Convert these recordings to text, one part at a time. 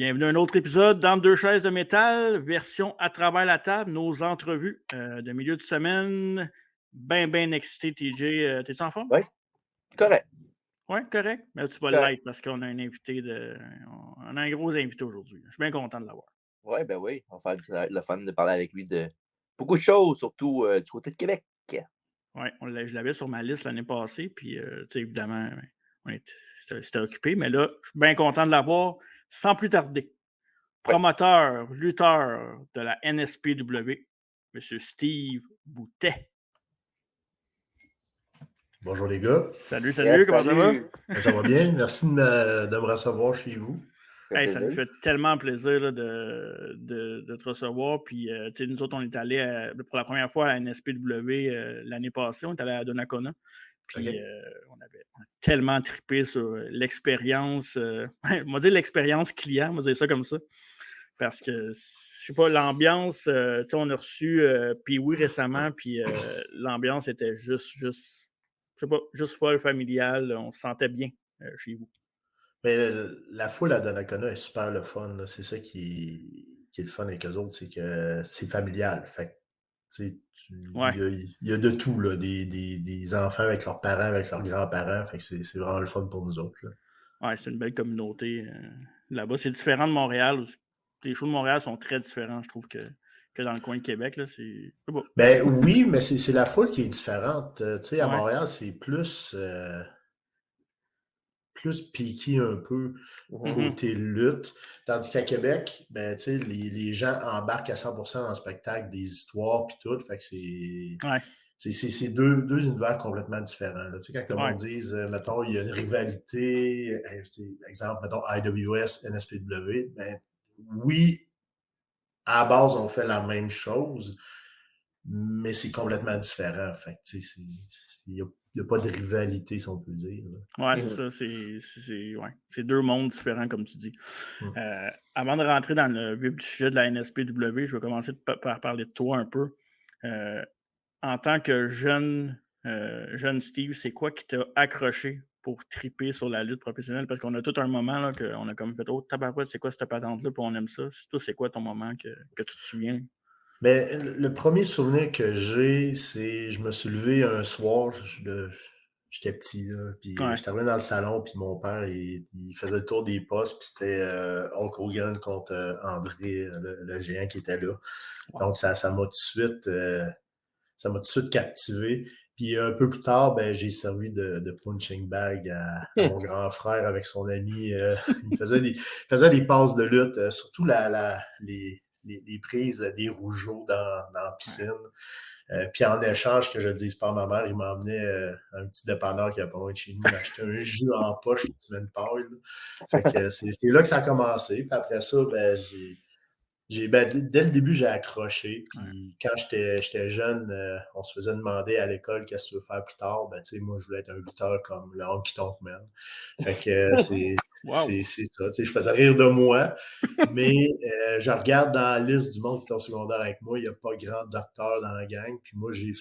Bienvenue à un autre épisode dans Deux chaises de métal, version à travers la table, nos entrevues de milieu de semaine. Ben excité, TJ. T'es-tu en forme? Oui, correct, Oui, correct. Mais tu vas correct. l'être parce qu'on a un invité de. On a un gros invité aujourd'hui. Je suis bien content de l'avoir. Ouais, ben oui, on va faire le fun de parler avec lui de beaucoup de choses, surtout, du côté de Québec. Oui, je l'avais sur ma liste l'année passée, puis tu sais, évidemment, c'était occupé, mais là, je suis bien content de l'avoir. Sans plus tarder, Oui, promoteur, lutteur de la NSPW, M. Steve Boutet. Bonjour les gars. Salut, yes, salut, comment ça va? salut! Ça va bien? Merci de me recevoir chez vous. Ça fait Hey, ça nous plaisir. fait tellement plaisir là, de te recevoir. Puis, tu sais, nous autres, on est allés pour la première fois à la NSPW l'année passée. On est allé à Donnacona. Puis, OK? on a tellement trippé sur l'expérience. On va dire l'expérience client, on va dire ça comme ça. Parce que, je sais pas, l'ambiance, tu sais, on a reçu Pee-Wee récemment. Puis, l'ambiance était je sais pas, juste folle, familiale. On se sentait bien chez vous. Mais la foule à Donnacona est super le fun, là. C'est ça qui est le fun avec eux autres, c'est que c'est familial. Fait que, tu sais, Ouais. il y a de tout, là. Des enfants avec leurs parents, avec leurs grands-parents. Fait que c'est vraiment le fun pour nous autres, là. Ouais, c'est une belle communauté là-bas. C'est différent de Montréal. Les shows de Montréal sont très différents, je trouve, que dans le coin de Québec. Là, c'est beau. Ben oui, mais c'est la foule qui est différente. Tu sais, à Ouais. Montréal, c'est plus piqué un peu Mhm. Mhm. côté lutte. Tandis qu'à Québec, ben, tu sais, les gens embarquent à 100% dans le spectacle, des histoires puis tout. Fait que Ouais. c'est deux univers complètement différents, là. Tu sais, quand le Ouais. monde dise, mettons, il y a une rivalité, exemple, mettons, IWS, NSPW, ben, oui, à la base, on fait la même chose, mais c'est complètement différent. Fait que, tu sais, il y a pas de rivalité, si on peut dire, là. Ouais, c'est Mhm. ça. Ouais. C'est deux mondes différents, comme tu dis. Mm. Avant de rentrer dans le vif du sujet de la NSPW, je vais commencer par parler de toi un peu. Euh, En tant que jeune Steve, c'est quoi qui t'a accroché pour triper sur la lutte professionnelle? Parce qu'on a tout un moment là, qu'on a comme fait Oh, tabarouette, c'est quoi cette patente-là? Puis on aime ça. Toi, c'est quoi ton moment que tu te souviens? Mais le premier souvenir que j'ai, c'est je me suis levé un soir, j'étais petit, là, puis Ouais. j'étais arrivé dans le salon, puis mon père, il faisait le tour des postes, puis c'était Hulk Hogan contre André, le géant qui était là. Wow. Donc ça m'a tout de suite captivé. Puis un peu plus tard, ben, j'ai servi de punching bag à mon grand frère avec son ami. Il me faisait des passes de lutte, surtout les prises des rougeaux dans la Ouais. piscine. Puis en échange, que je ne le dise pas à ma mère, il m'emmenait un petit dépanneur qui a pas loin de chez nous, m'acheter un jus en poche, une semaine paille, là. Fait que c'est là que ça a commencé. Puis après ça, ben, dès le début, j'ai accroché. Ouais. Puis quand j'étais jeune, on se faisait demander à l'école qu'est-ce que tu veux faire plus tard. Ben, tu sais, moi, je voulais être un lutteur comme le Honky Tonk Man. Fait que Wow. c'est ça. Tu sais, je faisais rire de moi, mais je regarde dans la liste du monde qui est au secondaire avec moi, il n'y a pas grand docteur dans la gang. Puis moi, je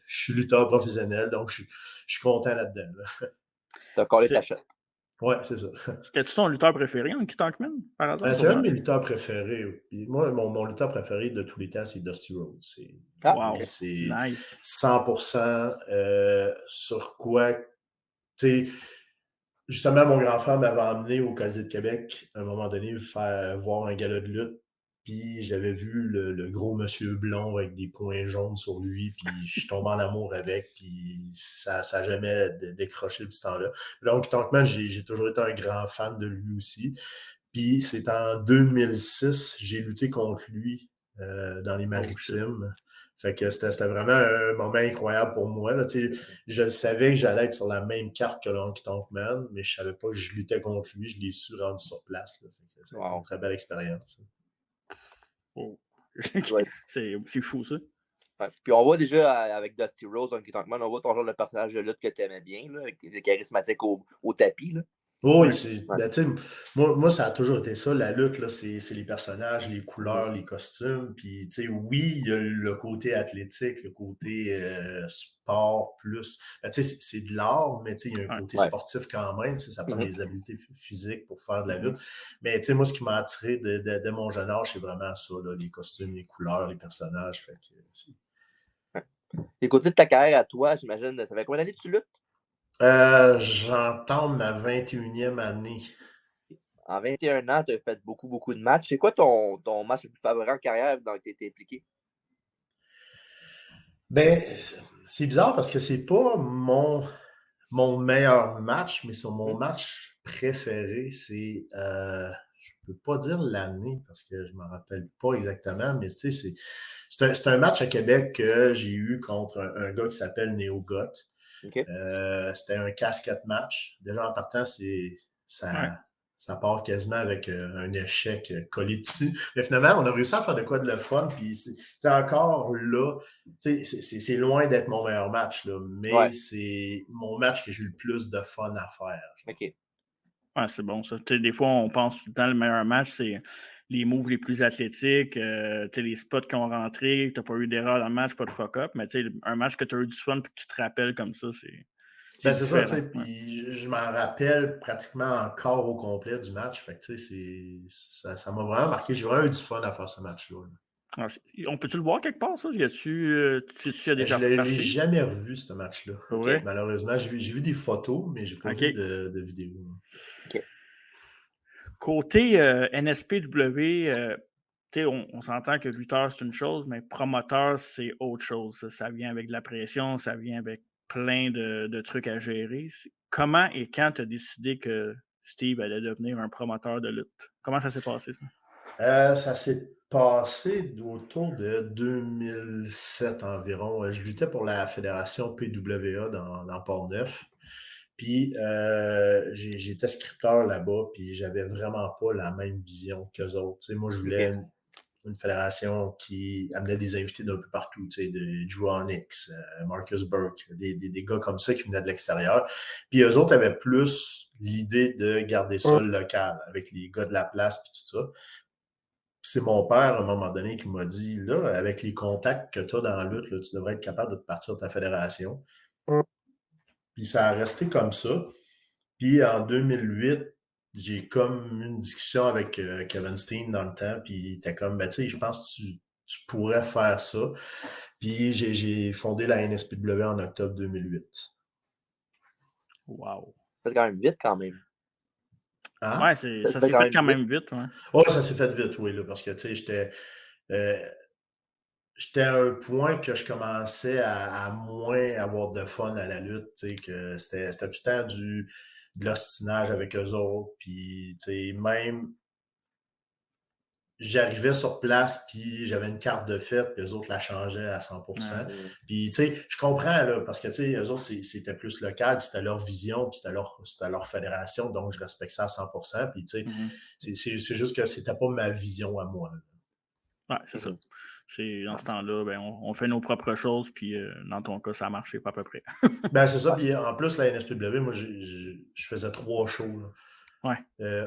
suis lutteur professionnel, donc je suis content là-dedans, là. T'as collé ta shot. Ouais, c'est ça. C'était-tu ton lutteur préféré, Honky Tonk Man, par hasard? C'est un de mes lutteurs préférés. Puis moi, mon lutteur préféré de tous les temps, c'est Dusty Rhodes. Ah, Wow. ok. C'est Nice. 100% sur quoi, tu sais, justement, mon grand frère m'avait emmené au Colisée de Québec à un moment donné faire voir un gala de lutte. Puis j'avais vu le gros monsieur blond avec des points jaunes sur lui, puis je suis tombé en amour avec, puis ça n'a jamais décroché depuis ce temps-là. Donc, Tankman, j'ai toujours été un grand fan de lui aussi. Puis c'est en 2006, j'ai lutté contre lui dans les Oh shit. Maritimes. Fait que c'était vraiment un moment incroyable pour moi, là. Tu sais, je savais que j'allais être sur la même carte que Honky Tonk Man, mais je savais pas que je luttais contre lui. Je l'ai su rendu sur place, là. Fait que ça a été une Wow. très belle expérience. Oh. Ouais. C'est fou, ça. Ouais. Puis on voit déjà avec Dusty Rhodes, Honky Tonk Man, on voit ton genre de personnage de lutte que t'aimais bien, là, avec le charismatique au tapis. Là. Oui, Ouais. ben, tu sais, moi, ça a toujours été ça. La lutte, là, c'est les personnages, les Mhm. couleurs, les costumes. Puis, tu sais, oui, il y a le côté athlétique, le côté sport plus. Ben, tu sais, c'est de l'art, mais tu sais, il y a un Ouais. côté Ouais. sportif quand même. Tu sais, ça prend Mhm. des habiletés physiques pour faire de la Mhm. lutte. Mais, tu sais, moi, ce qui m'a attiré de mon jeune âge, c'est vraiment ça, là, les costumes, les couleurs, les personnages. Fait que, Et côté de ta carrière à toi, j'imagine, ça fait combien d'années que tu luttes? j'entends ma 21e année. En 21 ans, tu as fait beaucoup, beaucoup de matchs. C'est quoi ton match le plus favori en carrière dans lequel tu été impliqué? Ben, c'est bizarre parce que c'est pas mon meilleur match, mais c'est mon Mhm. match préféré. Je peux pas dire l'année parce que je me rappelle pas exactement, mais tu sais, c'est un match à Québec que j'ai eu contre un gars qui s'appelle Néo Goth. OK. C'était un casquette match. Déjà en partant, Ouais. ça part quasiment avec un échec collé dessus. Mais finalement, on a réussi à faire de quoi de le fun. Puis c'est encore là, c'est loin d'être mon meilleur match, là, mais Ouais. c'est mon match que j'ai eu le plus de fun à faire. OK. Ouais, c'est bon ça. Tu sais, des fois, on pense tout le temps le meilleur match, c'est les moves les plus athlétiques, tu sais, les spots qui ont rentré, tu n'as pas eu d'erreur dans le match, pas de fuck-up, mais tu sais, un match que tu as eu du fun et que tu te rappelles comme ça, c'est Ben c'est ça, tu différent. sais, Ouais. puis je m'en rappelle pratiquement encore au complet du match. Fait que tu sais, ça m'a vraiment marqué. J'ai vraiment eu du fun à faire ce match-là. Là. Ah, on peut-tu le voir quelque part, ça? Y tu as Je déjà ne l'ai passé? jamais revu, ce match-là. Pour OK. vrai? Malheureusement, j'ai vu des photos, mais j'ai pas OK. vu de vidéo. OK. Côté NSPW, tu sais, on s'entend que lutteur, c'est une chose, mais promoteur, c'est autre chose. Ça vient avec de la pression, ça vient avec plein de trucs à gérer. Comment et quand tu as décidé que Steve allait devenir un promoteur de lutte? Comment ça s'est passé, ça? Ça s'est passé autour de 2007 environ. Je luttais pour la fédération PWA dans Port-Neuf. Puis j'étais scripteur là-bas, puis j'avais vraiment pas la même vision qu'eux autres. Tu sais, moi, je voulais OK. une fédération qui amenait des invités d'un peu partout, tu sais, de Drew Onyx, Marcus Burke, des gars comme ça qui venaient de l'extérieur. Puis eux autres avaient plus l'idée de garder ça local, avec les gars de la place, puis tout ça. C'est mon père, à un moment donné, qui m'a dit, là, avec les contacts que tu as dans la lutte, là, tu devrais être capable de te partir de ta fédération. Puis ça a resté comme ça. Puis en 2008, j'ai comme eu une discussion avec Kevin Steen dans le temps, puis il était comme, ben tu sais, je pense que tu pourrais faire ça. Puis j'ai fondé la NSPW en octobre 2008. Wow. Ça fait quand même vite, quand même. Ouais, Hein? Ça ça se fait s'est quand fait même quand vite. même vite, ouais. Oh, ça s'est fait vite, oui, là, parce que tu sais, euh, j'étais à un point que je commençais à moins avoir de fun à la lutte, tu sais, que c'était tout le temps de l'ostinage avec eux autres, puis tu sais, même j'arrivais sur place, puis j'avais une carte de fête, puis eux autres la changeaient à 100%. Ouais. Puis, tu sais, je comprends, là, parce que, tu sais, eux autres, c'était plus local, puis c'était leur vision, puis c'était leur fédération, donc je respecte ça à 100%. Puis, tu sais, Mhm. c'est juste que c'était pas ma vision à moi. Là. Ouais, c'est ça. Mhm. Dans ce temps-là, ben, on fait nos propres choses, puis dans ton cas, ça a marché pas à peu près. Ben, c'est ça, Ouais. puis en plus, la NSPW, moi, je faisais 3 shows, là. Ouais.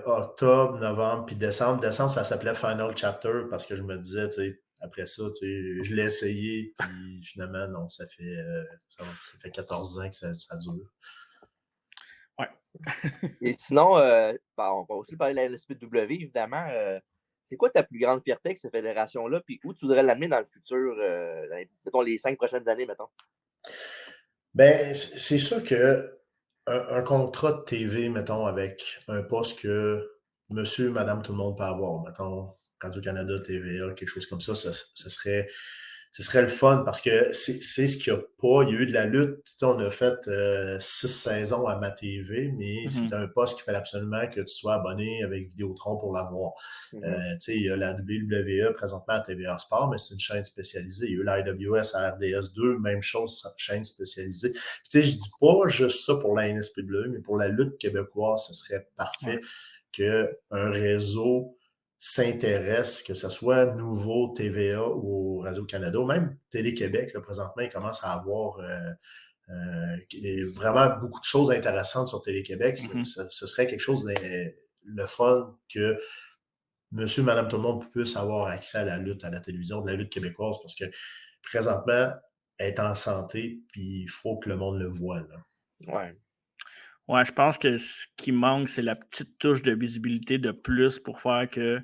Octobre, novembre, puis décembre. Décembre, ça s'appelait Final Chapter parce que je me disais, tu sais, après ça, tu sais, je l'ai essayé, puis finalement, non, ça fait 14 ans que ça dure. Ouais. Et sinon, on va aussi parler de la NSPW, évidemment. C'est quoi ta plus grande fierté avec cette fédération-là? Puis où tu voudrais l'amener dans le futur, mettons, les 5 prochaines années, mettons? Ben, c'est sûr que un contrat de TV, mettons, avec un poste que monsieur, madame, tout le monde peut avoir, mettons, Radio-Canada, TVA, quelque chose comme ça, ce serait le fun parce que c'est ce qu'il n'y a pas. Il y a eu de la lutte. Tu sais, on a fait 6 saisons à ma TV, mais c'est Mhm. un poste qu'il fallait absolument que tu sois abonné avec Vidéotron pour l'avoir. Mhm. Tu sais, il y a la WWE présentement à TVA Sport, mais c'est une chaîne spécialisée. Il y a eu la IWS à RDS2, même chose, chaîne spécialisée. Puis, tu sais, je dis pas juste ça pour la NSPW, mais pour la lutte québécoise, ce serait Ouais. parfait qu'un réseau s'intéresse, que ce soit Nouveau, TVA ou Radio-Canada, ou même Télé-Québec, là, présentement, ils commencent à avoir Il y a vraiment beaucoup de choses intéressantes sur Télé-Québec. Mm-hmm. Ce serait quelque chose de le fun que monsieur, madame, tout le monde puisse avoir accès à la lutte, à la télévision, de la lutte québécoise, parce que présentement, elle est en santé, puis il faut que le monde le voit. Là. Ouais. Ouais, je pense que ce qui manque, c'est la petite touche de visibilité de plus pour faire que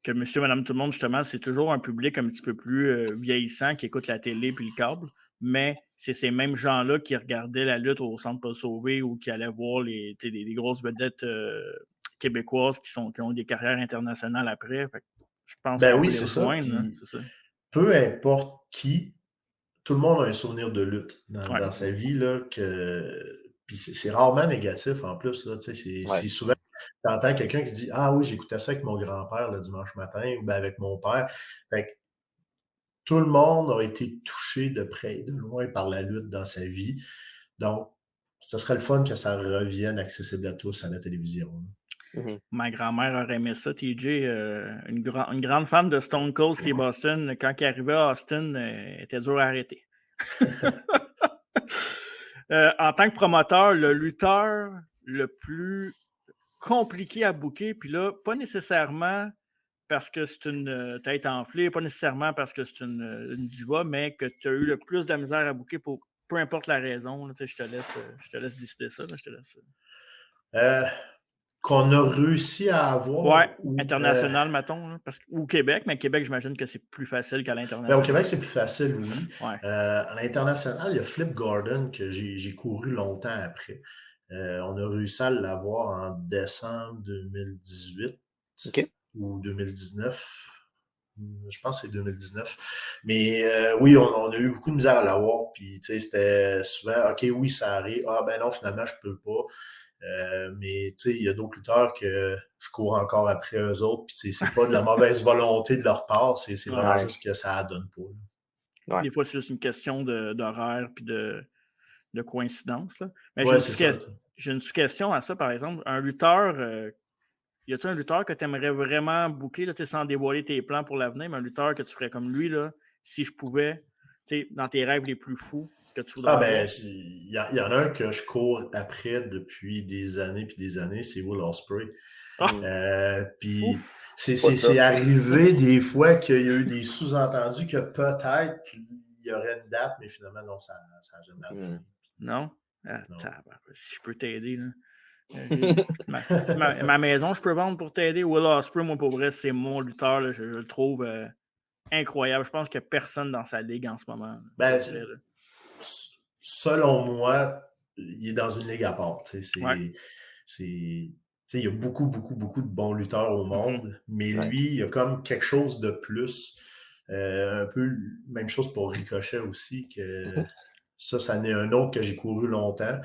monsieur, madame, tout le monde, justement, c'est toujours un public un petit peu plus vieillissant qui écoute la télé puis le câble, mais c'est ces mêmes gens-là qui regardaient la lutte au Centre Paul Sauvé ou qui allaient voir les grosses vedettes québécoises qui ont des carrières internationales après. Fait que je pense Ben qu'on oui, peut les c'est ça. rejoindre. Hein, Puis c'est ça. peu importe qui, tout le monde a un souvenir de lutte Ouais. dans sa vie. Là, puis c'est rarement négatif en plus. Là, c'est souvent, tu entends quelqu'un qui dit ah oui, j'écoutais ça avec mon grand-père le dimanche matin ou bien avec mon père. Fait que tout le monde a été touché de près et de loin par la lutte dans sa vie. Donc, ce serait le fun que ça revienne accessible à tous à la télévision. Mm-hmm. Ma grand-mère aurait aimé ça, TJ. Une grande fan de Stone Cold Steve Austin. Quand il arrivait à Austin, était dur à arrêter. En tant que promoteur, le lutteur le plus compliqué à booker, puis là, pas nécessairement parce que c'est une tête enflée, pas nécessairement parce que c'est une diva, mais que tu as eu le plus de la misère à booker pour peu importe la raison. Là, je te laisse décider ça. Là, je te laisse. Qu'on a réussi à avoir. Ouais, international, mettons. Là, ou Québec, mais Québec, j'imagine que c'est plus facile qu'à l'international. Ben, au Québec, c'est plus facile, oui. Ouais. À l'international, il y a Flip Gordon que j'ai couru longtemps après. On a réussi à l'avoir en décembre 2018 ou 2019. Je pense que c'est 2019. Mais oui, on a eu beaucoup de misère à l'avoir. Puis, tu sais, c'était souvent, OK, oui, ça arrive. Ah, ben non, finalement, je peux pas. Mais tu sais, il y a d'autres lutteurs que je cours encore après eux autres. Puis c'est pas de la mauvaise volonté de leur part, c'est vraiment juste que ça donne pas. Ouais. Des fois, c'est juste une question d'horaire puis de coïncidence. Là. Mais j'ai une sous-question à ça, par exemple. Un lutteur, y a-t-il un lutteur que tu aimerais vraiment booker, là, sans dévoiler tes plans pour l'avenir, mais un lutteur que tu ferais comme lui, là, si je pouvais, dans tes rêves les plus fous que tu voudrais avoir? Il y en a un que je cours après depuis des années, c'est Will Ospreay. Puis c'est arrivé des fois qu'il y a eu des sous-entendus que peut-être il y aurait une date, mais finalement, non, ça n'a jamais arrivé. Non? Si je peux t'aider, là. Ma maison, je peux vendre pour t'aider. Will Ospreay, moi, pour vrai, c'est mon lutteur. Là, je le trouve incroyable. Je pense qu'il n'y a personne dans sa ligue en ce moment. Ben, selon moi, il est dans une ligue à part. Il y a beaucoup, beaucoup, beaucoup de bons lutteurs au monde, mais lui, il y a comme quelque chose de plus. Un peu même chose pour Ricochet aussi, que ça n'est un autre que j'ai couru longtemps.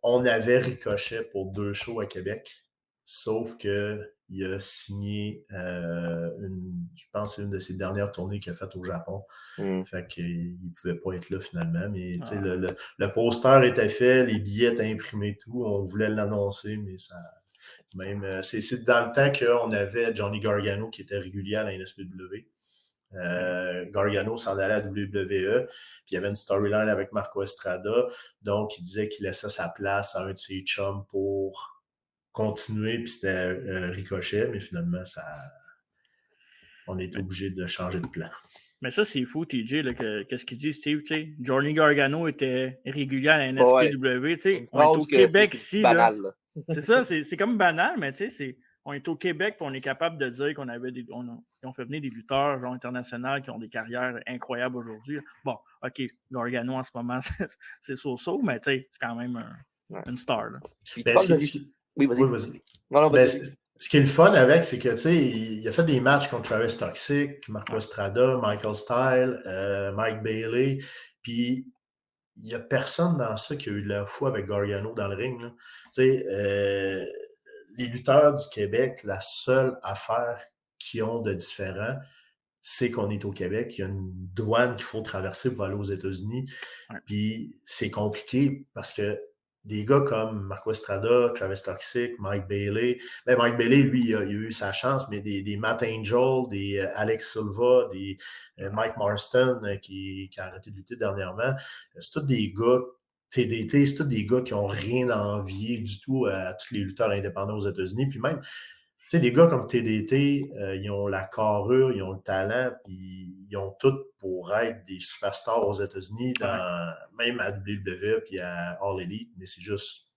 On avait Ricochet pour 2 shows à Québec, sauf qu'il a signé je pense c'est une de ses dernières tournées qu'il a faites au Japon. Fait qu'il ne pouvait pas être là finalement. Mais le poster était fait, les billets étaient imprimés, tout. On voulait l'annoncer, mais ça. Même c'est dans le temps qu'on avait Johnny Gargano qui était régulier à la NSPW. Gargano s'en allait à WWE, puis il y avait une storyline avec Marco Estrada, donc il disait qu'il laissait sa place à un de ses chums pour continuer, puis c'était Ricochet, mais finalement, on est obligé de changer de plan. Mais ça, c'est fou, TJ, qu'est-ce qu'il dit, Steve? Johnny Gargano était régulier à la NSPW. On est au Québec ici. C'est ça, c'est comme banal, mais on est au Québec et on est capable de dire qu'on avait on fait venir des lutteurs genre, internationaux qui ont des carrières incroyables aujourd'hui. Bon, OK, Gargano en ce moment, c'est so-so, mais c'est quand même une star. Là. Oui, vas-y. Ce qui est le fun avec, c'est que il a fait des matchs contre Travis Toxic, Marco Estrada, Michael Style, Mike Bailey, puis il n'y a personne dans ça qui a eu de la foi avec Gargano dans le ring. Les lutteurs du Québec, la seule affaire qu'ils ont de différent, c'est qu'on est au Québec. Il y a une douane qu'il faut traverser pour aller aux États-Unis. Puis c'est compliqué parce que des gars comme Marco Estrada, Travis Toxic, Mike Bailey. Ben, Mike Bailey, lui, il a eu sa chance, mais des Matt Angel, des Alex Silva, des Mike Marston qui a arrêté de lutter dernièrement. C'est tous des gars, TDT, c'est tous des gars qui n'ont rien à envier du tout à tous les lutteurs indépendants aux États-Unis. Puis même, tu sais, des gars comme TDT, ils ont la carrure, ils ont le talent, puis ils ont tout pour être des superstars aux États-Unis, même à WWE puis à All Elite, mais c'est juste,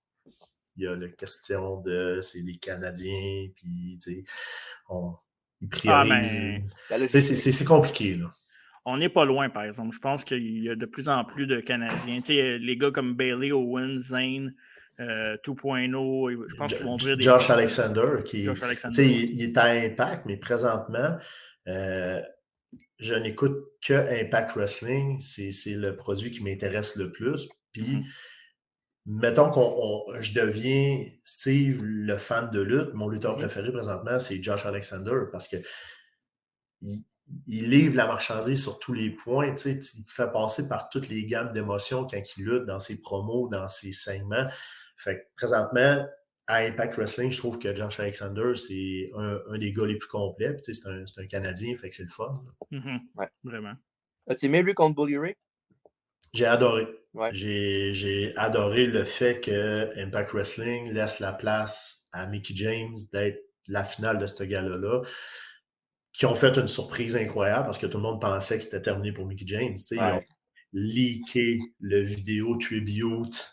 il y a la question de, c'est des Canadiens, puis, tu sais, ils priorisent. Tu sais, c'est compliqué, là. On n'est pas loin, par exemple. Je pense qu'il y a de plus en plus de Canadiens. Tu sais, les gars comme Bailey, Owens, Zane, 2.0, je pense qu'ils vont ouvrir des... Josh Alexander, Josh Alexander. Tu sais, il est à Impact, mais présentement, je n'écoute que Impact Wrestling. C'est le produit qui m'intéresse le plus. Puis, mettons je deviens, Steve, le fan de lutte. Mon lutteur préféré présentement, c'est Josh Alexander parce que il livre la marchandise sur tous les points. Tu sais, il te fait passer par toutes les gammes d'émotions quand il lutte dans ses promos, dans ses segments. Fait que présentement, à Impact Wrestling, je trouve que Josh Alexander, c'est un des gars les plus complets. Puis, tu sais, c'est un Canadien, fait que c'est le fun. Ouais. Vraiment. As-tu aimé lui contre Bully Ray? J'ai adoré. Ouais. J'ai adoré le fait que Impact Wrestling laisse la place à Mickie James d'être la finale de ce gala-là, qui ont fait une surprise incroyable parce que tout le monde pensait que c'était terminé pour Mickie James. Ils ont leaké le vidéo tribute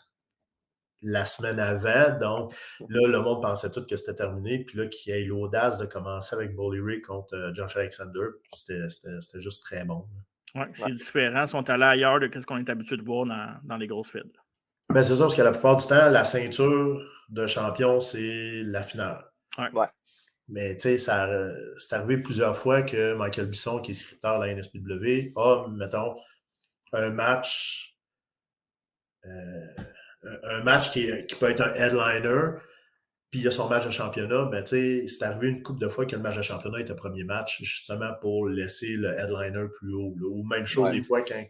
la semaine avant. Donc, là, le monde pensait tout que c'était terminé. Puis là, qu'il y ait l'audace de commencer avec Bully Ray contre Josh Alexander, c'était juste très bon. Oui, c'est différent. Ils sont allés ailleurs de ce qu'on est habitué de voir dans les grosses fêtes. Ben, c'est ça, parce que la plupart du temps, la ceinture de champion, c'est la finale. Ouais. Mais tu sais, c'est arrivé plusieurs fois que Michael Bisson, qui est scripteur de la NSPW, a, mettons, un match qui peut être un headliner, puis il y a son match de championnat. Ben, tu sais, c'est arrivé une couple de fois que le match de championnat était premier match, justement pour laisser le headliner plus haut. Là. Ou même chose des fois quand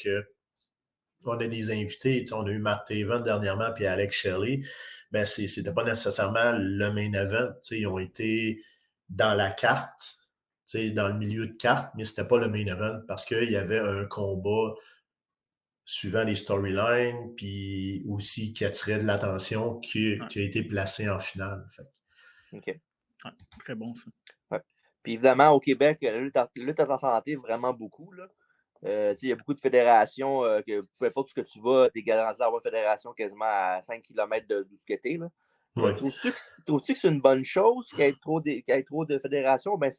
on a des invités, on a eu Matt Taven dernièrement, puis Alex Shelley, ben c'était pas nécessairement le main event. Ils ont été dans la carte, dans le milieu de carte, mais c'était pas le main event parce qu'il y avait un combat suivant les storylines, puis aussi qui attirait de l'attention, qui a été placé en finale. Fait. OK. Ouais, très bon, ça. Ouais. Puis évidemment, au Québec, la lutte en santé, vraiment beaucoup, là. Il y a beaucoup de fédérations que peu importe où tu vas, tu es garanti d'avoir une fédération quasiment à 5 km d'où tu es. Trouves-tu que c'est une bonne chose qu'il y ait trop de fédérations? Ben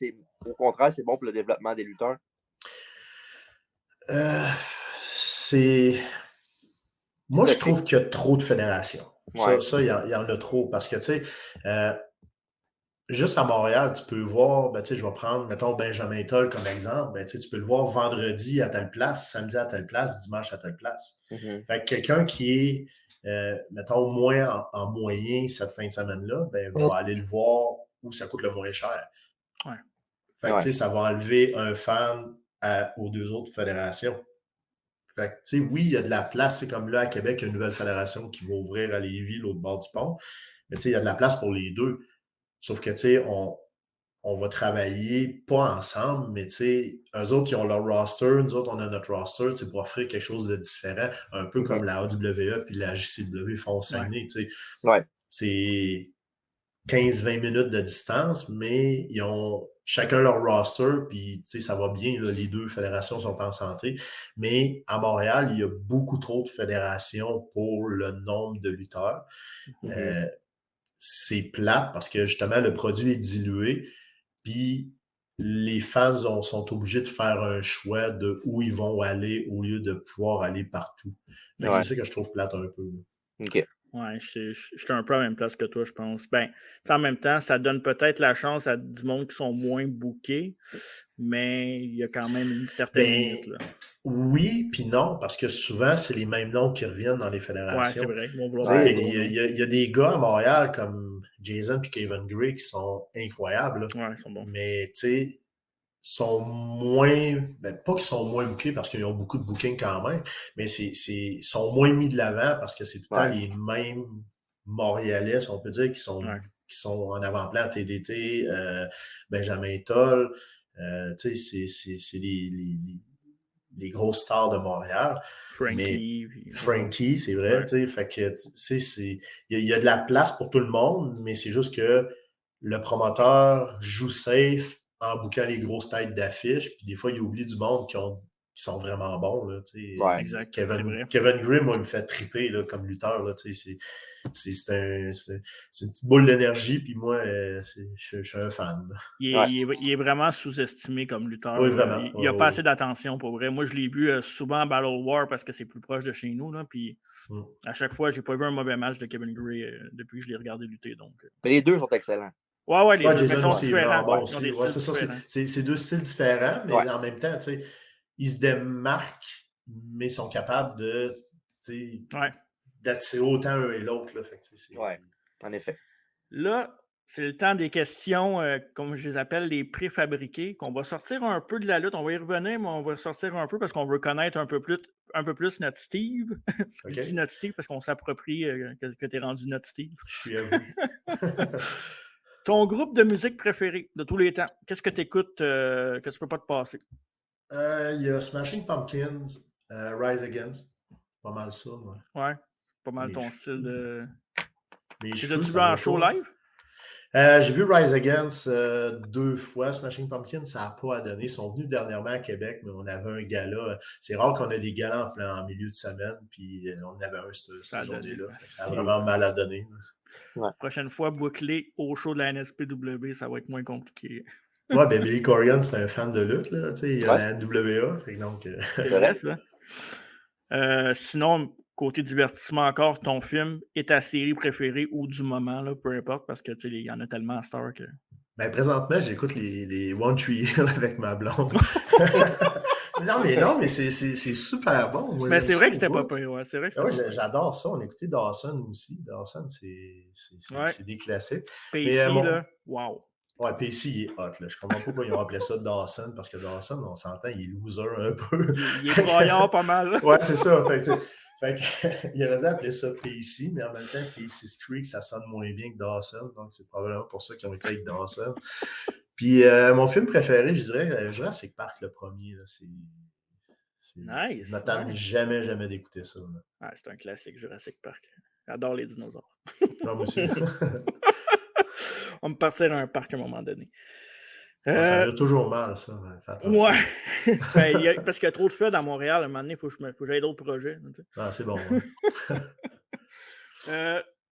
au contraire, c'est bon pour le développement des lutteurs. Moi, je trouve qu'il y a trop de fédérations. Ouais. Ça, il y en a trop. Parce que, tu sais, juste à Montréal, tu peux voir, je vais prendre, mettons, Benjamin Toll comme exemple, tu peux le voir vendredi à telle place, samedi à telle place, dimanche à telle place. Fait que quelqu'un qui est, mettons, moins en moyen cette fin de semaine-là, va aller le voir où ça coûte le moins cher. Ouais. Fait que, ça va enlever un fan aux deux autres fédérations. Fait que, oui, il y a de la place. C'est comme là, à Québec, il y a une nouvelle fédération qui va ouvrir à Lévis, l'autre bord du pont. Mais il y a de la place pour les deux. Sauf que, on va travailler pas ensemble, mais eux autres, ils ont leur roster, nous autres, on a notre roster pour offrir quelque chose de différent, un peu comme la AWE puis la JCW font Saguenay. C'est 15-20 minutes de distance, mais ils ont chacun leur roster, puis ça va bien, là, les deux fédérations sont en santé. Mais à Montréal, il y a beaucoup trop de fédérations pour le nombre de lutteurs. C'est plate parce que justement, le produit est dilué, puis les fans sont obligés de faire un choix de où ils vont aller au lieu de pouvoir aller partout. C'est ça que je trouve plate un peu. OK. Ouais, je suis un peu à la même place que toi, je pense. Ben, en même temps, ça donne peut-être la chance à du monde qui sont moins bookés, mais il y a quand même une certaine limite. Là. Oui, puis non, parce que souvent, c'est les mêmes noms qui reviennent dans les fédérations. Ouais, c'est vrai. Il y a des gars à Montréal comme Jason et Kevin Gray qui sont incroyables. Ouais, ils sont bons. Mais, tu sais, sont moins, pas qu'ils sont moins bookés parce qu'ils ont beaucoup de bookings quand même, mais sont moins mis de l'avant parce que c'est tout le temps les mêmes montréalais, si on peut dire, qui sont en avant-plan, TDT, Benjamin Toll. Tu sais, c'est les grosses stars de Montréal. Frankie. Frankie, c'est vrai, tu sais. Fait que, tu sais, il y a de la place pour tout le monde, mais c'est juste que le promoteur joue safe en bouquant les grosses têtes d'affiches, puis des fois, il oublie du monde qui sont vraiment bons, là, tu sais. Ouais. Exact, Kevin Grimm, moi, il me fait triper, là, comme lutteur, là, tu sais. C'est une petite boule d'énergie, puis moi, je suis un fan. Il est vraiment sous-estimé comme lutteur. Oui, vraiment. Il n'y a pas assez d'attention, pour vrai. Moi, je l'ai vu souvent à Battle War parce que c'est plus proche de chez nous. Là, puis à chaque fois, j'ai pas vu un mauvais match de Kevin Gray depuis que je l'ai regardé lutter. Donc. Mais les deux sont excellents. Ouais, les deux Jason sont différents. Bon aussi. C'est deux styles différents, mais en même temps, tu sais, ils se démarquent, mais sont capables de d'attirer autant un et l'autre. Oui, en effet. Là, c'est le temps des questions, comme je les appelle, les préfabriquées, qu'on va sortir un peu de la lutte. On va y revenir, mais on va sortir un peu parce qu'on veut connaître un peu plus notre Steve. Je dis notre Steve parce qu'on s'approprie que tu es rendu notre Steve. Je suis à vous. Ton groupe de musique préféré de tous les temps, qu'est-ce que tu écoutes que tu ne peux pas te passer? Il y a Smashing Pumpkins, Rise Against, pas mal ça. Ouais, pas mal ton style de... Tu as-tu vu en show live? J'ai vu Rise Against 2 fois. Smashing Pumpkins, ça n'a pas à donner. Ils sont venus dernièrement à Québec, mais on avait un gala. C'est rare qu'on ait des galas en milieu de semaine, puis on avait un cette journée-là. Ça a vraiment mal à donner. Ouais. Prochaine fois, boucler au show de la NSPW, ça va être moins compliqué. Ouais, ben Billy Corgan, c'est un fan de lutte, là. Tu sais, il y a la NWA. Donc, c'est vrai, ça. Sinon, côté divertissement encore, ton film est ta série préférée ou du moment, là, peu importe, parce que il y en a tellement à Star que. Ben, présentement, j'écoute les One Tree Hill avec ma blonde. non, mais c'est super bon. Moi, mais c'est vrai que c'était pas pire. Ouais, c'est vrai que j'adore ça. On a écouté Dawson aussi. Dawson, c'est des classiques. Pacey, là, wow. Ouais, Pacey, il est hot. Là. Je comprends pas pourquoi ils ont appelé ça Dawson, parce que Dawson, on s'entend, il est loser un peu. Il est broyant pas mal. Ouais, c'est ça. Fait il aurait dû appeler ça Pacey, mais en même temps, Pacey's Creek, ça sonne moins bien que Dawson. Donc, c'est probablement pour ça qu'ils ont été avec Dawson. Puis, mon film préféré, je dirais Jurassic Park, le premier. Là, nice. Je m'attends jamais d'écouter ça. Ah, c'est un classique, Jurassic Park. J'adore les dinosaures. Non, moi aussi. On me partir à un parc à un moment donné. Ça a toujours mal, ça. Ouais. Parce qu'il y a trop de feux dans Montréal. À un moment donné, il faut que j'aille d'autres projets. Ah, c'est bon.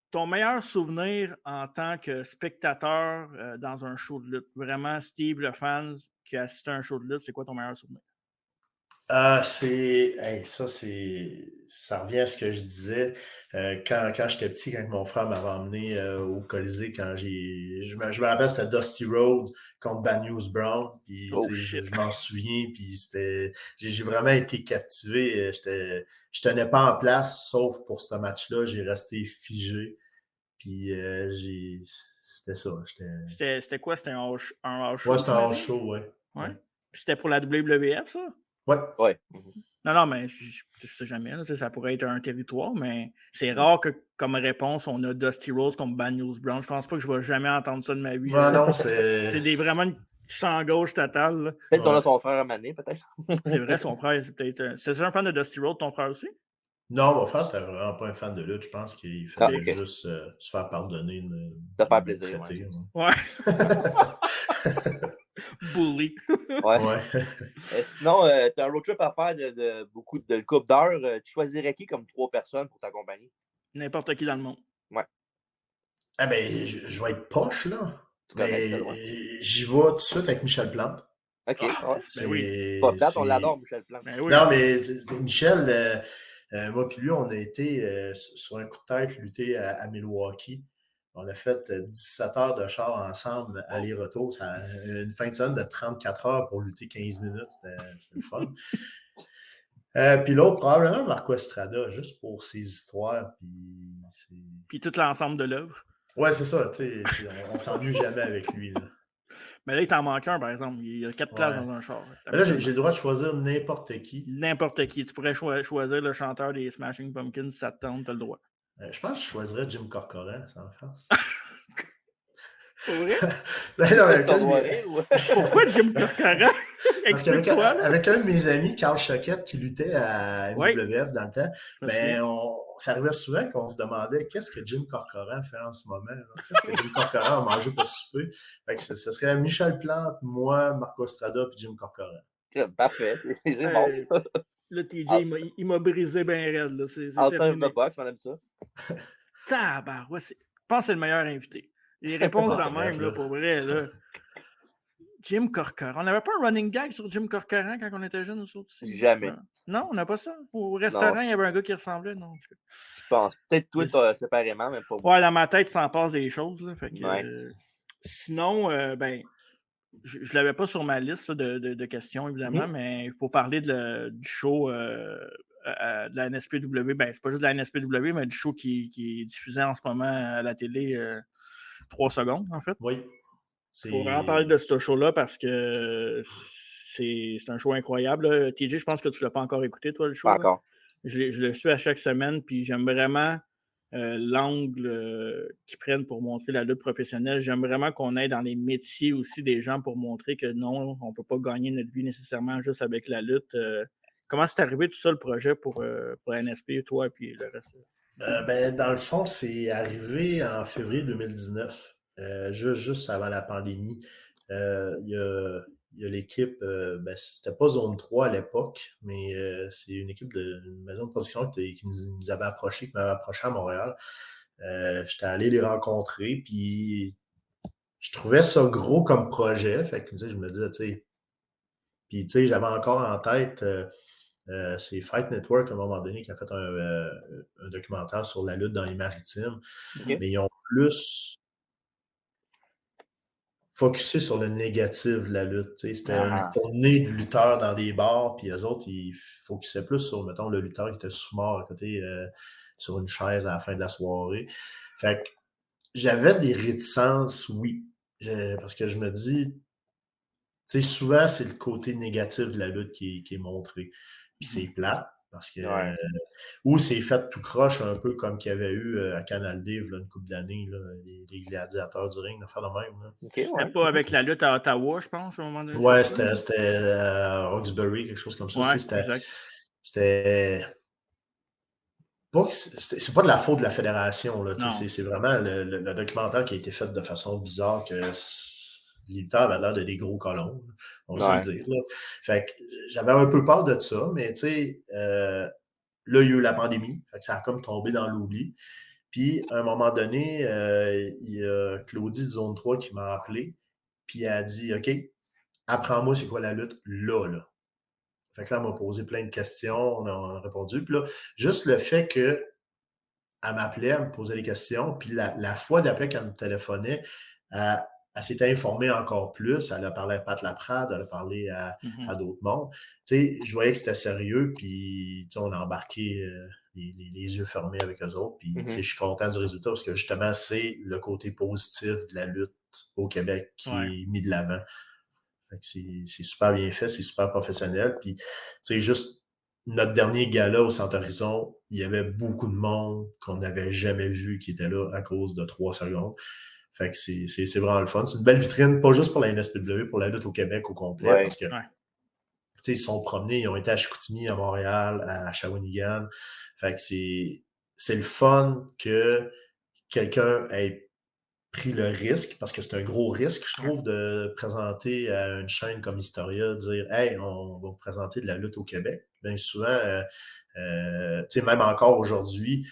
Ton meilleur souvenir en tant que spectateur dans un show de lutte? Vraiment, Steve, le fan qui a assisté à un show de lutte, c'est quoi ton meilleur souvenir? Ça revient à ce que je disais quand j'étais petit, quand mon frère m'avait emmené au Colisée, je me rappelle, c'était Dusty Rhodes contre Bad News Brown, puis je m'en souviens, puis j'ai vraiment été captivé. Je tenais pas en place, sauf pour ce match-là, j'ai resté figé, puis c'était ça. C'était quoi? C'était un house show? Ouais, c'était un house show, ouais. Puis c'était pour la WWF, ça? Ouais. Non, mais je sais jamais. Là, ça pourrait être un territoire, mais c'est rare que, comme réponse, on a Dusty Rhodes comme Bad News Brown. Je pense pas que je vais jamais entendre ça de ma vie. Non, c'est vraiment une champ gauche totale. Peut-être qu'on a son frère à Mané, peut-être. C'est vrai, son frère, c'est peut-être. C'est un fan de Dusty Rhodes, ton frère aussi? Non, mon frère, c'était vraiment pas un fan de lutte. Je pense qu'il fallait juste se faire pardonner. Se faire plaisir. Ouais. Bully. Ouais. Sinon, tu as un road trip à faire de beaucoup de couple d'heures. Tu choisirais qui comme 3 personnes pour t'accompagner? N'importe qui dans le monde. Ouais. Ah ben, je vais être poche, là. Mais j'y vais tout de suite avec Michel Plante. OK. Ben oui. Pas plate, on l'adore, Michel Plante. Ben oui. Non, mais Michel, moi puis lui, on a été sur un coup de tête lutter à Milwaukee. On a fait 17 heures de char ensemble, aller-retour. Ça une fin de semaine de 34 heures pour lutter 15 minutes. C'était le fun. Puis l'autre, probablement Marco Estrada, juste pour ses histoires. Puis tout l'ensemble de l'œuvre. Ouais, c'est ça. On s'ennuie jamais avec lui. Là. Mais là, il t'en manque un, par exemple. Il y a 4 places dans un char. Là, j'ai le droit de choisir n'importe qui. N'importe qui. Tu pourrais choisir le chanteur des Smashing Pumpkins, si ça te tente, t'as le droit. Je pense que je choisirais Jim Corcoran, sans face. Pour vrai? Ben non, avec Pourquoi Jim Corcoran? Parce qu'avec Explique-toi. avec un de mes amis, Carl Choquette, qui luttait à Oui, MWF dans le temps, je me souviens. ça arrivait souvent qu'on se demandait qu'est-ce que Jim Corcoran fait en ce moment. Là? Qu'est-ce que Jim Corcoran a mangé pour souper? Fait que ce serait Michel Plante, moi, Marco Estrada puis Jim Corcoran. Parfait, c'est bon. Le TJ, il m'a brisé bien raide. Là. C'est Outside of terminé. the box, on aime ça. Ouais, je pense que c'est le meilleur invité. Les réponses Ah, de même, là, pour vrai. Là. Jim Corcoran. On n'avait pas un running gag sur Jim Corcoran quand on était jeunes, nous autres aussi? Jamais. Non, on n'a pas ça. Au restaurant, il y avait un gars qui ressemblait. Non, je pense. Peut-être toi, séparément, mais pas moi. Ouais, dans ma tête, ça en passe des choses. Là, fait que, Ouais. sinon, je ne l'avais pas sur ma liste là, de questions, évidemment, mais il faut parler du show de la NSPW. Ben, c'est pas juste de la NSPW, mais du show qui est diffusé en ce moment à la télé 3 secondes, en fait. Oui. Il faut vraiment parler de ce show-là parce que c'est un show incroyable. Là. TJ, je pense que tu ne l'as pas encore écouté, toi, le show. Pas encore. Je le suis à chaque semaine, puis j'aime vraiment l'angle qu'ils prennent pour montrer la lutte professionnelle. J'aime vraiment qu'on aille dans les métiers aussi des gens pour montrer que non, on ne peut pas gagner notre vie nécessairement juste avec la lutte. Comment c'est arrivé tout ça, le projet pour NSP, toi, puis le reste? Dans le fond, c'est arrivé en février 2019, juste avant la pandémie. Il y a l'équipe, c'était pas Zone 3 à l'époque, mais c'est une équipe d'une maison de production qui nous avait approché, qui m'avait approché à Montréal. J'étais allé les rencontrer, puis je trouvais ça gros comme projet. Fait que, je me disais, tu sais, puis j'avais encore en tête, c'est Fight Network à un moment donné qui a fait un documentaire sur la lutte dans les maritimes. Okay. Mais ils ont plus focusé sur le négatif de la lutte. C'était une tournée de lutteurs dans des bars, puis eux autres, ils focusaient plus sur, mettons, le lutteur qui était sous-mort à côté sur une chaise à la fin de la soirée. Fait que j'avais des réticences, oui. Parce que je me dis, souvent, c'est le côté négatif de la lutte qui est montré. Puis c'est plate, parce que... ou c'est fait tout croche, un peu comme qu'il y avait eu à Canal D, là, une couple d'années, là, les gladiateurs du ring, de faire de même. Là. C'était pas avec la lutte à Ottawa, je pense, à un moment donné. Ouais, c'était Roxbury, quelque chose comme ça. Ouais, c'était... C'est pas de la faute de la fédération. Là, c'est vraiment le documentaire qui a été fait de façon bizarre que les lutteurs avaient l'air de des gros colons, on va se le dire. Là. Fait que j'avais un peu peur de ça, mais tu sais, là, il y a eu la pandémie, fait que ça a comme tombé dans l'oubli. Puis, à un moment donné, il y a Claudie de Zone 3 qui m'a appelé, puis elle a dit « OK, apprends-moi c'est quoi la lutte là. » Fait que là, elle m'a posé plein de questions, on a répondu. Puis là, juste le fait qu'elle m'appelait, elle me posait des questions, puis la fois d'après qu'elle me téléphonait, elle s'était informée encore plus. Elle a parlé à Pat Laprade, elle a parlé à d'autres mondes. Tu sais, je voyais que c'était sérieux, puis on a embarqué les yeux fermés avec eux autres. Puis je suis content du résultat parce que justement, c'est le côté positif de la lutte au Québec qui est mis de l'avant. C'est super bien fait, c'est super professionnel. Puis, tu sais, juste notre dernier gala au Centre Horizon, il y avait beaucoup de monde qu'on n'avait jamais vu qui était là à cause de 3 secondes. Fait que c'est vraiment le fun. C'est une belle vitrine, pas juste pour la NSPW, pour la lutte au Québec au complet, parce que, tu sais, ils sont promenés, ils ont été à Chicoutimi, à Montréal, à Shawinigan. Fait que c'est le fun que quelqu'un ait pris le risque, parce que c'est un gros risque, je trouve, de présenter à une chaîne comme Historia, dire « Hey, on va vous présenter de la lutte au Québec. » Bien souvent, tu sais, même encore aujourd'hui,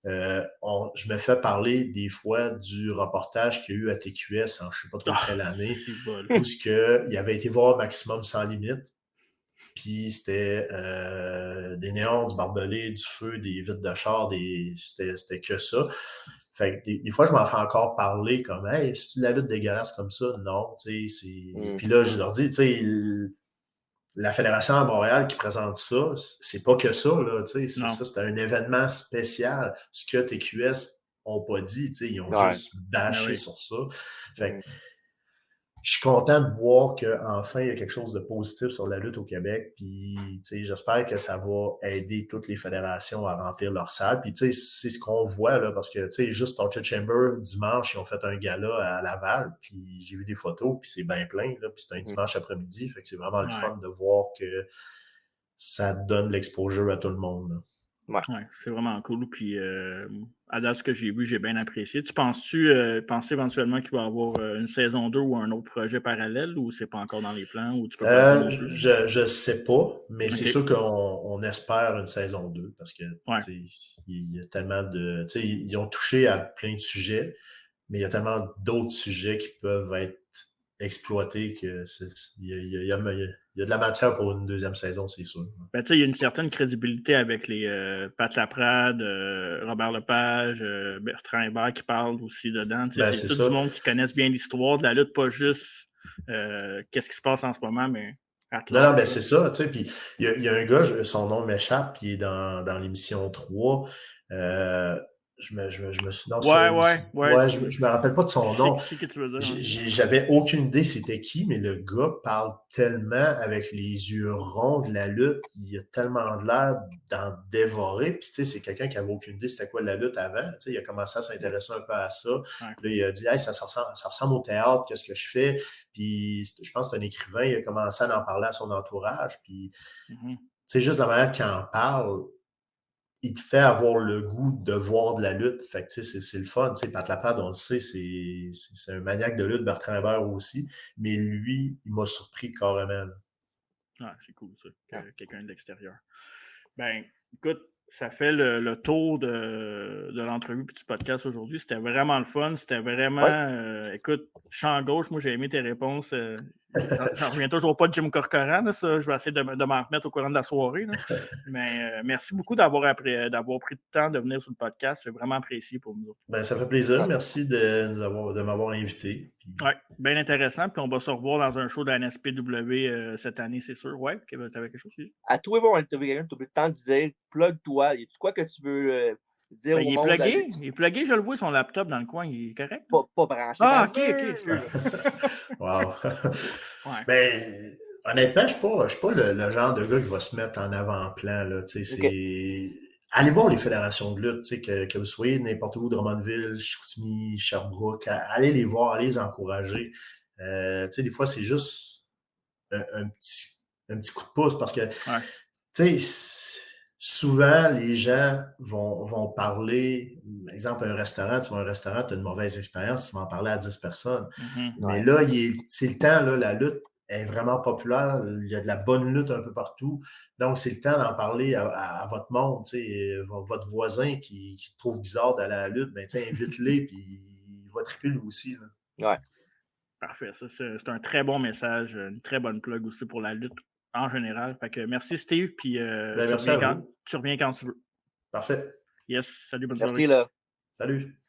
je me fais parler des fois du reportage qu'il y a eu à TQS en je ne sais pas trop quelle année, où il avait été voir Maximum Sans Limite, puis c'était des néons, du barbelé, du feu, des vitres de char, c'était que ça. Fait que des fois, je m'en fais encore parler comme « Hey, c'est la lutte dégueulasse comme ça? » Non, tu sais, c'est... Puis là, je leur dis, tu sais, la Fédération à Montréal qui présente ça, c'est pas que ça, là, tu sais, ça, c'est un événement spécial. Ce que TQS n'ont pas dit, tu sais, ils ont juste bâché sur ça. Fait que je suis content de voir qu'enfin, il y a quelque chose de positif sur la lutte au Québec. Puis, j'espère que ça va aider toutes les fédérations à remplir leur salle. Puis, c'est ce qu'on voit, là, parce que, juste Torture Chamber, dimanche, ils ont fait un gala à Laval. Puis, j'ai vu des photos, puis c'est bien plein, là. Puis, c'est un dimanche après-midi. Fait que c'est vraiment le fun de voir que ça donne l'exposure à tout le monde, là. Ouais, c'est vraiment cool. Puis, à date, ce que j'ai vu, j'ai bien apprécié. Tu penses éventuellement qu'il va y avoir une saison 2 ou un autre projet parallèle ou c'est pas encore dans les plans ou tu peux pas le dire non plus? Je sais pas, mais c'est sûr qu'on espère une saison 2 parce que il y a tellement de. Ils ont touché à plein de sujets, mais il y a tellement d'autres sujets qui peuvent être exploités que il y a de la matière pour une deuxième saison, c'est sûr. Ben, il y a une certaine crédibilité avec les Pat Laprade, Robert Lepage, Bertrand Hébert qui parlent aussi dedans. C'est tout du monde qui connaissent bien l'histoire de la lutte, pas juste qu'est-ce qui se passe en ce moment, mais non, ben c'est ça, puis il y a un gars, son nom m'échappe, qui est dans l'émission 3. Je me suis. Non, je me rappelle pas de son nom. Je sais que tu veux dire. J'avais aucune idée c'était qui, mais le gars parle tellement avec les yeux ronds de la lutte. Il a tellement de l'air d'en dévorer. Puis, c'est quelqu'un qui avait aucune idée c'était quoi la lutte avant. Il a commencé à s'intéresser un peu à ça. Ouais. Là, il a dit hey, ça ressemble au théâtre, qu'est-ce que je fais? Puis, je pense que c'est un écrivain. Il a commencé à en parler à son entourage. Puis, juste la manière qu'il en parle, il te fait avoir le goût de voir de la lutte. Fait que, c'est le fun. Pat Laprade, on le sait, c'est un maniaque de lutte, Bertrand Hébert aussi. Mais lui, il m'a surpris carrément. C'est cool, ça. Quelqu'un de l'extérieur. Ben, écoute, ça fait le tour de l'entrevue et du podcast aujourd'hui. C'était vraiment le fun. C'était vraiment... écoute, champ gauche, moi, j'ai aimé tes réponses. J'en reviens toujours pas de Jim Corcoran. Là, ça. Je vais essayer de m'en remettre au courant de la soirée. Là. Mais merci beaucoup d'avoir pris le temps de venir sur le podcast. C'est vraiment apprécié pour nous autres. Ben, ça fait plaisir. Merci de m'avoir invité. Oui, bien intéressant. Puis on va se revoir dans un show de la NSPW cette année, c'est sûr. Ouais, tu avais quelque chose aussi? À toi, bon, tu as le temps de dire, plug-toi. Y a-tu quoi que tu veux dire au monde? Il est plugué, je le vois, son laptop dans le coin. Il est correct? Pas branché. Ah, ok. Wow. Ben, honnêtement, je suis pas le genre de gars qui va se mettre en avant-plan. Là, allez voir les fédérations de lutte, que vous soyez n'importe où, Drummondville, Chicoutimi, Sherbrooke, allez les voir, allez les encourager. Des fois, c'est juste un petit coup de pouce parce que, souvent, les gens vont parler, par exemple, un restaurant, tu vas à un restaurant, tu as une mauvaise expérience, tu vas en parler à 10 personnes. Mais là, c'est le temps, là, la lutte est vraiment populaire, il y a de la bonne lutte un peu partout. Donc, c'est le temps d'en parler à votre monde, votre voisin qui trouve bizarre d'aller à la lutte, ben, invite-les, puis il va triper lui aussi. Là. Ouais. Parfait, ça, c'est un très bon message, une très bonne plug aussi pour la lutte en général. Fait que merci Steve, puis tu reviens quand tu veux. Parfait. Yes, salut, bonne soirée. Merci là. Salut.